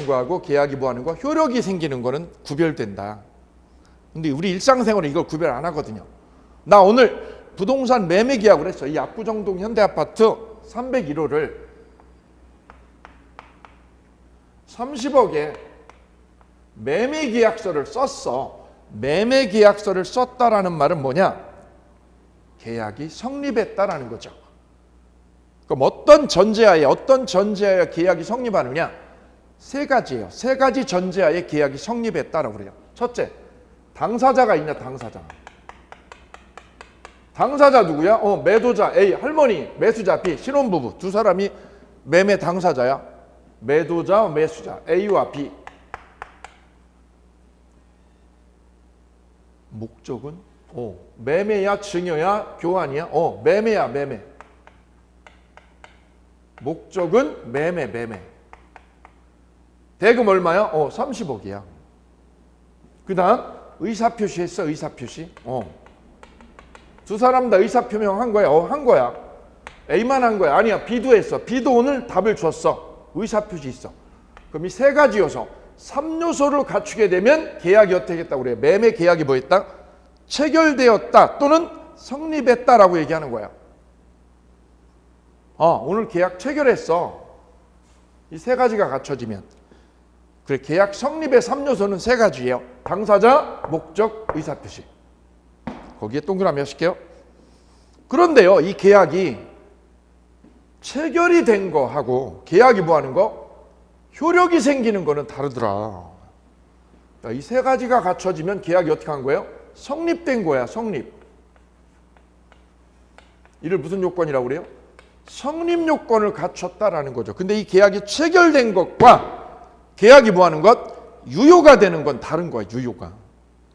거하고 계약이 뭐하는 거? 효력이 생기는 거는 구별된다. 근데 우리 일상생활은 이걸 구별 안 하거든요. 나 오늘 부동산 매매 계약을 했어. 이 압구정동 현대아파트 301호를 30억에 매매 계약서를 썼어. 매매 계약서를 썼다라는 말은 뭐냐? 계약이 성립했다라는 거죠. 그럼 어떤 전제하에 계약이 성립하느냐? 세 가지예요. 세 가지 전제하에 계약이 성립했다라고 그래요. 첫째, 당사자가 있냐, 당사자. 당사자 누구야? 매도자 A, 할머니, 매수자 B, 신혼부부 두 사람이 매매 당사자야. 매도자, 매수자 A와 B. 목적은 매매야, 증여야, 교환이야? 매매야, 매매. 목적은 매매. 대금 얼마야? 30억이야. 그 다음 의사표시 했어, 의사표시. 두 사람 다 의사표명 한 거야. 한 거야. A만 한 거야. 아니야, B도 했어. B도 오늘 답을 줬어. 의사표시 있어. 그럼 이 세 가지 요소, 3요소를 갖추게 되면 계약이 어떻게 했다고 그래요? 매매 계약이 뭐 했다? 체결되었다 또는 성립했다라고 얘기하는 거야. 오늘 계약 체결했어. 이 세 가지가 갖춰지면. 그래, 계약 성립의 3요소는 세 가지예요. 당사자, 목적, 의사표시. 거기에 동그라미 하실게요. 그런데요, 이 계약이 체결이 된 거하고 계약이 뭐 하는 거? 효력이 생기는 거는 다르더라. 이 세 가지가 갖춰지면 계약이 어떻게 한 거예요? 성립된 거야, 성립. 이를 무슨 요건이라고 그래요? 성립 요건을 갖췄다라는 거죠. 근데 이 계약이 체결된 것과 계약이 뭐 하는 것? 유효가 되는 건 다른 거야,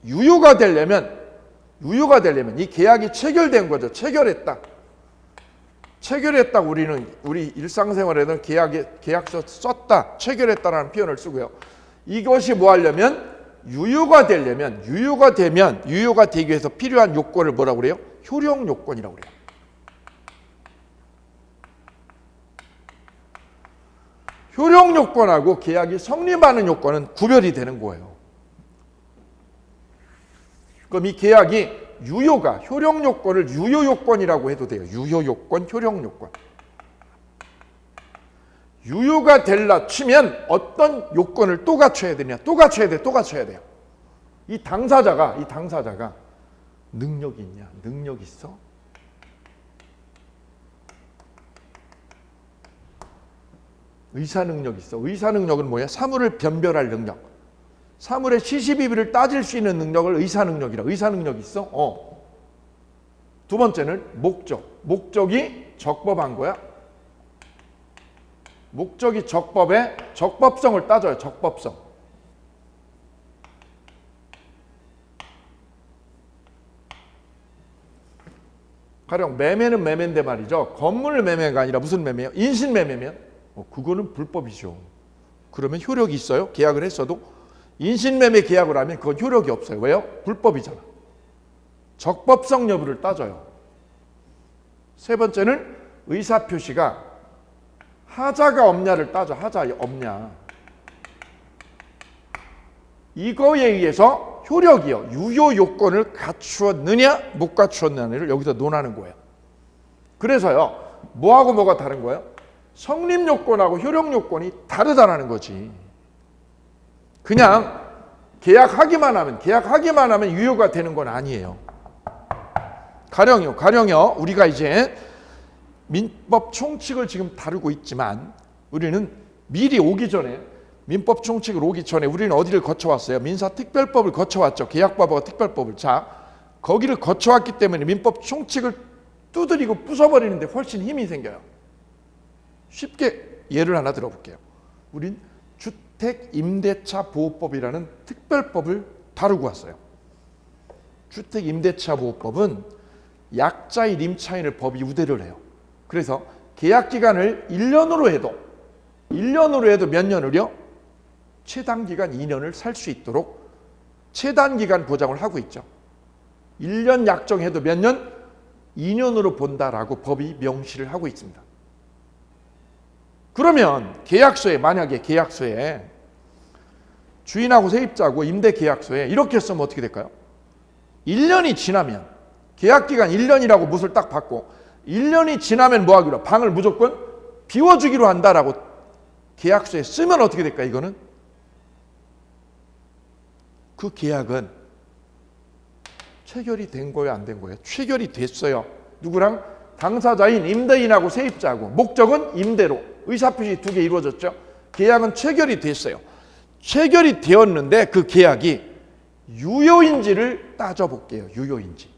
유효가 되려면 이 계약이 체결된 거죠. 체결했다고 우리 일상생활에는 계약서 썼다, 체결했다라는 표현을 쓰고요. 이것이 뭐 하려면 유효가 되기 위해서 필요한 요건을 뭐라고 그래요? 효력 요건이라고 그래요. 효력 요건하고 계약이 성립하는 요건은 구별이 되는 거예요. 그럼 이 계약이 효력 요건을 유효 요건이라고 해도 돼요. 유효 요건, 효력 요건. 유효가 될라 치면 어떤 요건을 또 갖춰야 되냐? 또 갖춰야 돼요. 이 당사자가 능력이 있냐? 능력 있어? 의사 능력 있어. 의사 능력은 뭐야? 사물을 변별할 능력. 사물의 시시비비를 따질 수 있는 능력을 의사 능력이라. 의사 능력 있어? 두 번째는 목적. 목적이 적법한 거야. 목적이 적법의 적법성을 따져요. 적법성. 가령 매매는 매매인데 말이죠. 건물 매매가 아니라 무슨 매매예요? 인신 매매면 그거는 불법이죠. 그러면 효력이 있어요? 계약을 했어도 인신매매 계약을 하면 그건 효력이 없어요. 왜요? 불법이잖아. 적법성 여부를 따져요. 세 번째는 의사표시가 하자가 없냐를 따져. 하자 없냐. 이거에 의해서 효력이요. 유효 요건을 갖추었느냐 못 갖추었느냐를 여기서 논하는 거예요. 그래서요. 뭐하고 뭐가 다른 거예요? 성립 요건하고 효력 요건이 다르다라는 거지. 그냥 계약하기만 하면 유효가 되는 건 아니에요. 가령요. 우리가 이제 민법 총칙을 지금 다루고 있지만 우리는 미리 오기 전에 민법 총칙을 오기 전에 우리는 어디를 거쳐왔어요? 민사특별법을 거쳐왔죠. 계약법하고 특별법을. 자, 거기를 거쳐왔기 때문에 민법 총칙을 두드리고 부숴버리는데 훨씬 힘이 생겨요. 쉽게 예를 하나 들어볼게요. 우린 주택임대차보호법이라는 특별법을 다루고 왔어요. 주택임대차보호법은 약자인 임차인을 법이 우대를 해요. 그래서 계약기간을 1년으로 해도 몇 년을요? 최단기간 2년을 살 수 있도록 최단기간 보장을 하고 있죠. 1년 약정해도 몇 년? 2년으로 본다라고 법이 명시를 하고 있습니다. 그러면 만약에 계약서에 주인하고 세입자하고 임대계약서에 이렇게 쓰면 어떻게 될까요? 1년이 지나면 계약기간 1년이라고 못을 딱 받고 1년이 지나면 뭐 하기로? 방을 무조건 비워주기로 한다라고 계약서에 쓰면 어떻게 될까? 이거는 그 계약은 체결이 된 거예요? 안 된 거예요? 체결이 됐어요. 누구랑? 당사자인 임대인하고 세입자하고. 목적은 임대로. 의사표시 2개 이루어졌죠. 계약은 체결이 됐어요. 체결이 되었는데 그 계약이 유효인지를 따져볼게요. 유효인지.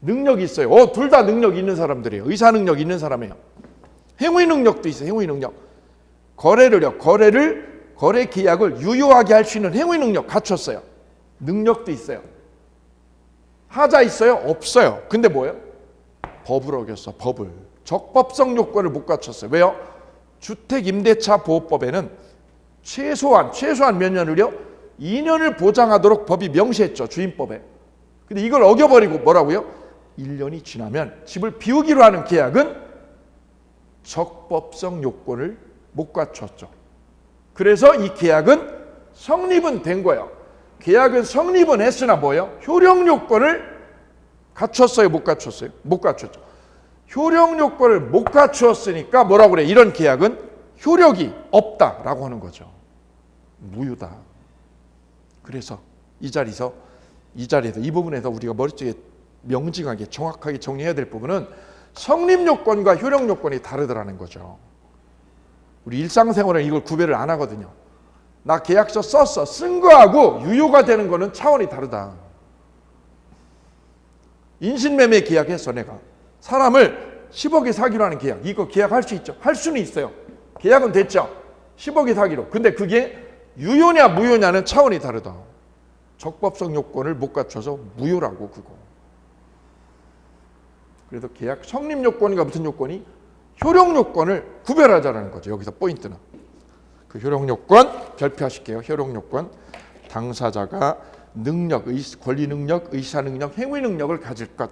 능력이 있어요. 둘 다 능력이 있는 사람들이에요. 의사 능력 있는 사람이에요. 행위 능력도 있어요. 행위 능력. 거래 계약을 유효하게 할 수 있는 행위 능력 갖췄어요. 능력도 있어요. 하자 있어요? 없어요. 근데 뭐예요? 법을 어겼어. 법을. 적법성 요건을 못 갖췄어요. 왜요? 주택임대차보호법에는 최소한 몇 년을요? 2년을 보장하도록 법이 명시했죠. 주임법에. 근데 이걸 어겨버리고 뭐라고요? 1년이 지나면 집을 비우기로 하는 계약은 적법성 요건을 못 갖췄죠. 그래서 이 계약은 성립은 된 거예요. 계약은 성립은 했으나 뭐예요? 효력 요건을 갖췄어요? 못 갖췄어요? 못 갖췄죠. 효력 요건을 못 갖추었으니까 뭐라고 그래? 이런 계약은 효력이 없다라고 하는 거죠. 무효다. 그래서 이 자리에서 이 부분에서 우리가 머릿속에 명징하게 정확하게 정리해야 될 부분은 성립 요건과 효력 요건이 다르더라는 거죠. 우리 일상생활은 이걸 구별을 안 하거든요. 나 계약서 썼어. 쓴 거하고 유효가 되는 거는 차원이 다르다. 인신매매 계약했어. 내가 사람을 10억에 사기로 하는 계약. 이거 계약할 수 있죠. 할 수는 있어요. 계약은 됐죠. 10억에 사기로. 근데 그게 유효냐 무효냐는 차원이 다르다. 적법성 요건을 못 갖춰서 무효라고 그거. 그래서 계약 성립 요건과 무슨 요건이? 효력 요건을 구별하자라는 거죠. 여기서 포인트는. 그 효력 요건 별표하실게요. 효력 요건. 당사자가 능력, 권리 능력, 의사 능력, 행위 능력을 가질 것.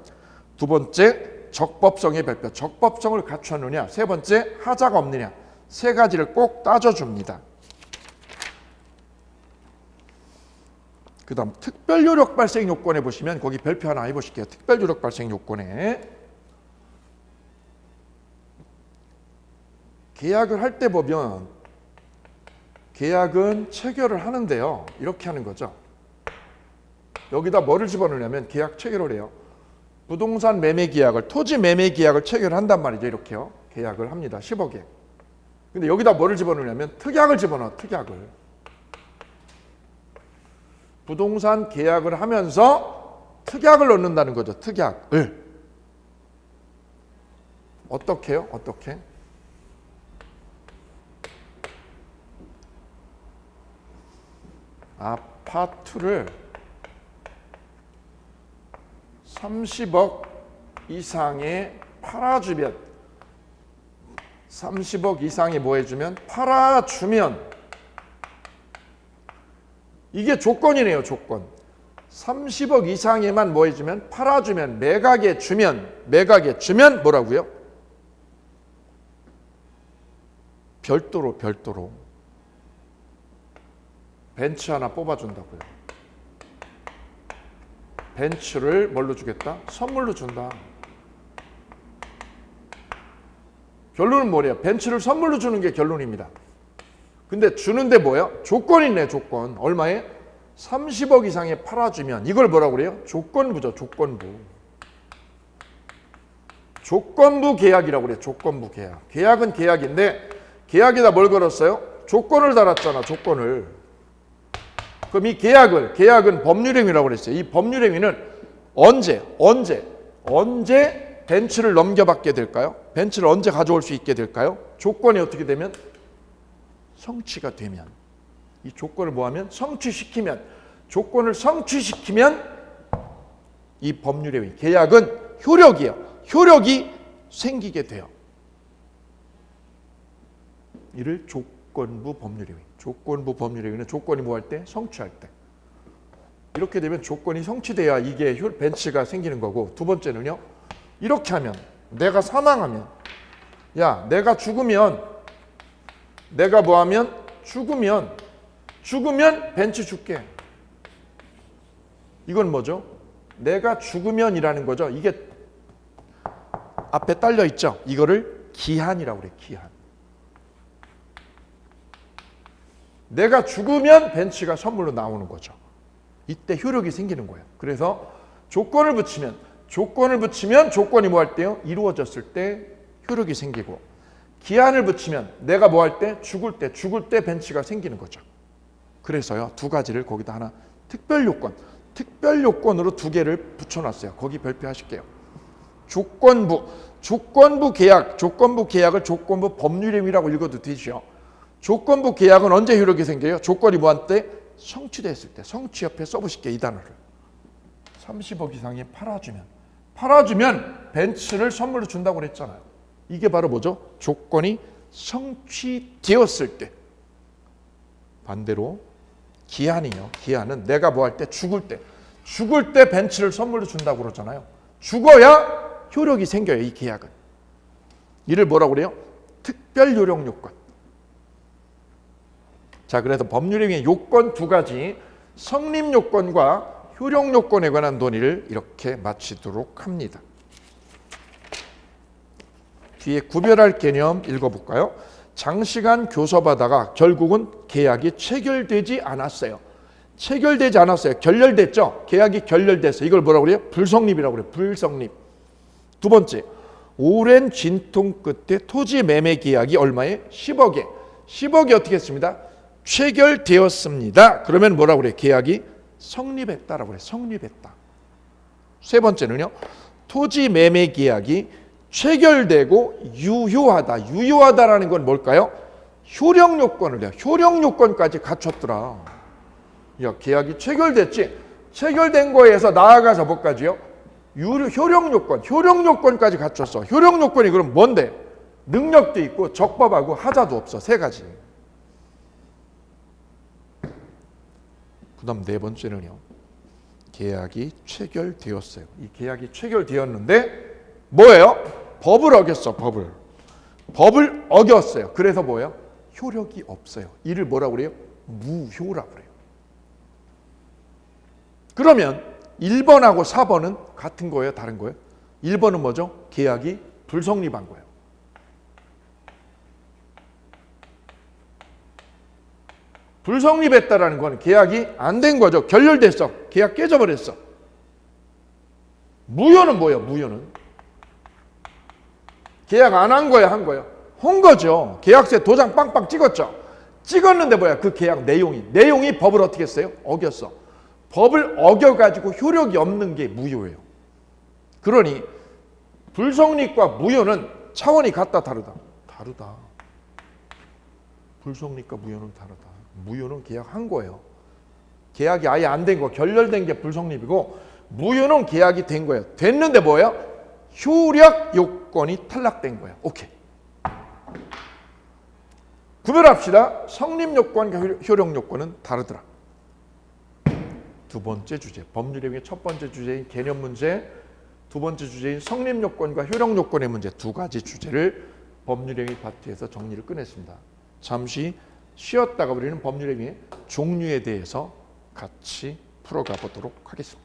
두 번째, 적법성의 별표. 적법성을 갖추었느냐. 세 번째, 하자가 없느냐. 세 가지를 꼭 따져줍니다. 그 다음 특별효력 발생 요건에 보시면 거기 별표 하나 해보실게요. 특별효력 발생 요건에 계약을 할 때 보면 계약은 체결을 하는데요. 이렇게 하는 거죠. 여기다 뭐를 집어넣냐면 계약 체결을 해요. 부동산 매매 계약을, 토지 매매 계약을 체결한단 말이죠. 이렇게요. 계약을 합니다. 10억에. 근데 여기다 뭐를 집어넣냐면 특약을 집어넣어. 특약을. 부동산 계약을 하면서 특약을 넣는다는 거죠. 특약을. 어떻게 해요? 어떻게? 아파트를 30억 이상에 팔아주면 30억 이상에 뭐 해주면? 팔아주면 이게 조건이네요. 조건. 30억 이상에만 뭐 해주면? 팔아주면 매각에 주면 뭐라고요? 별도로 벤츠 하나 뽑아준다고요. 벤츠를 뭘로 주겠다? 선물로 준다. 결론은 뭐래요? 벤츠를 선물로 주는 게 결론입니다. 근데 주는데 뭐예요? 조건이 있네. 조건. 얼마에? 30억 이상에 팔아주면 이걸 뭐라고 그래요? 조건부죠. 조건부. 조건부 계약이라고 그래요. 조건부 계약. 계약은 계약인데 계약에다 뭘 걸었어요? 조건을 달았잖아. 조건을. 그럼 이 계약은 법률행위라고 그랬어요. 이 법률행위는 언제 벤츠를 넘겨받게 될까요? 벤츠를 언제 가져올 수 있게 될까요? 조건이 어떻게 되면? 성취가 되면. 이 조건을 뭐하면? 성취시키면. 조건을 성취시키면 이 법률행위, 계약은 효력이에요. 효력이 생기게 돼요. 이를 조건부 법률행위. 조건부 법률행위는 조건이 뭐 할 때? 성취할 때. 이렇게 되면 조건이 성취돼야 이게 벤츠가 생기는 거고, 두 번째는요. 이렇게 하면, 내가 사망하면, 야, 내가 죽으면, 내가 뭐 하면? 죽으면 벤츠 줄게. 이건 뭐죠? 내가 죽으면이라는 거죠. 이게 앞에 딸려 있죠. 이거를 기한이라고 그래. 기한. 내가 죽으면 벤츠가 선물로 나오는 거죠. 이때 효력이 생기는 거예요. 그래서 조건을 붙이면 조건이 뭐 할 때요? 이루어졌을 때 효력이 생기고, 기한을 붙이면 내가 뭐 할 때? 죽을 때 벤츠가 생기는 거죠. 그래서요, 두 가지를 거기다 하나 특별 요건. 특별 요건으로 두 개를 붙여놨어요. 거기 별표하실게요. 조건부 계약을 조건부 법률행위라고 읽어도 되죠. 조건부 계약은 언제 효력이 생겨요? 조건이 뭐한테? 성취됐을 때. 성취 옆에 써보실게요. 이 단어를. 30억 이상이 팔아주면 벤츠를 선물로 준다고 그랬잖아요. 이게 바로 뭐죠? 조건이 성취되었을 때. 반대로 기한이요. 기한은 내가 뭐 할 때? 죽을 때 벤츠를 선물로 준다고 그러잖아요. 죽어야 효력이 생겨요. 이 계약은. 이를 뭐라고 그래요? 특별 효력 요건. 자, 그래서 법률행위의 요건 두 가지, 성립 요건과 효력 요건에 관한 논의를 이렇게 마치도록 합니다. 뒤에 구별할 개념 읽어볼까요? 장시간 교섭하다가 결국은 계약이 체결되지 않았어요. 결렬됐죠? 계약이 결렬됐어요. 이걸 뭐라고 그래요? 불성립이라고 그래요. 불성립. 두 번째, 오랜 진통 끝에 토지 매매 계약이 얼마에? 10억에. 10억이 어떻게 했습니다? 체결되었습니다. 그러면 뭐라고 그래요? 계약이 성립했다라고 그래요. 성립했다. 세 번째는요. 토지 매매 계약이 체결되고 유효하다. 유효하다라는 건 뭘까요? 효력 요건을 해요. 효력 요건까지 갖췄더라. 야, 계약이 체결됐지? 체결된 거에서 나아가서 뭐까지요? 효력 요건까지 갖췄어. 효력 요건이 그럼 뭔데? 능력도 있고 적법하고 하자도 없어. 세 가지. 그 다음 네 번째는요. 계약이 체결되었어요. 이 계약이 체결되었는데 뭐예요? 법을 어겼어. 법을 어겼어요. 그래서 뭐예요? 효력이 없어요. 이를 뭐라고 그래요? 무효라고 그래요. 그러면 1번하고 4번은 같은 거예요? 다른 거예요? 1번은 뭐죠? 계약이 불성립한 거예요. 불성립했다라는 건 계약이 안 된 거죠. 결렬됐어. 계약 깨져버렸어. 무효는 뭐예요? 무효는 계약 안 한 거예요? 한 거예요? 한 거죠. 계약서에 도장 빵빵 찍었죠. 찍었는데 뭐야? 그 계약 내용이 법을 어떻게 했어요? 어겼어. 법을 어겨가지고 효력이 없는 게 무효예요. 그러니 불성립과 무효는 차원이 같다 다르다? 다르다. 불성립과 무효는 다르다. 무효는 계약한 거예요. 계약이 아예 안 된 거, 결렬된 게 불성립이고 무효는 계약이 된 거예요. 됐는데 뭐예요? 효력 요건이 탈락된 거예요. 오케이. 구별합시다. 성립 요건과 효력 요건은 다르더라. 두 번째 주제, 법률행위의 첫 번째 주제인 개념 문제, 두 번째 주제인 성립 요건과 효력 요건의 문제, 두 가지 주제를 법률행위 파트에서 정리를 끝냈습니다. 잠시 쉬었다가 우리는 법률행위의 종류에 대해서 같이 풀어가 보도록 하겠습니다.